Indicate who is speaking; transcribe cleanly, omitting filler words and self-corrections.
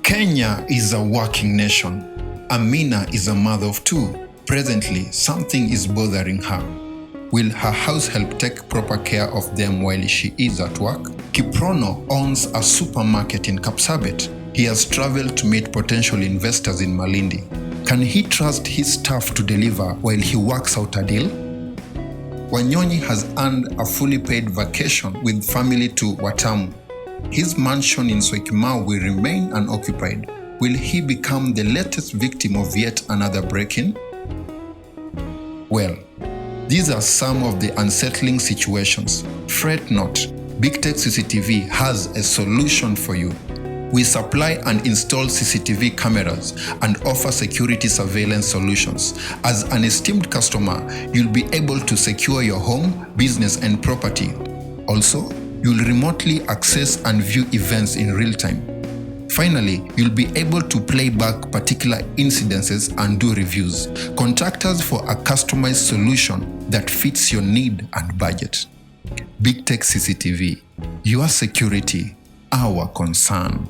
Speaker 1: Kenya is a working nation. Amina is a mother of two. Presently, something is bothering her. Will her house help take proper care of them while she is at work? Kiprono owns a supermarket in Kapsabet. He has traveled to meet potential investors in Malindi. Can he trust his staff to deliver while he works out a deal? Wanyonyi has earned a fully paid vacation with family to Watamu. His mansion in Syokimau will remain unoccupied. Will he become the latest victim of yet another break-in? Well, these are some of the unsettling situations. Fret not, Big Tech CCTV has a solution for you. We supply and install CCTV cameras and offer security surveillance solutions. As an esteemed customer, you'll be able to secure your home, business, and property. Also, you'll remotely access and view events in real time. Finally, you'll be able to play back particular incidences and do reviews. Contact us for a customized solution that fits your need and budget. Big Tech CCTV, your security, our concern.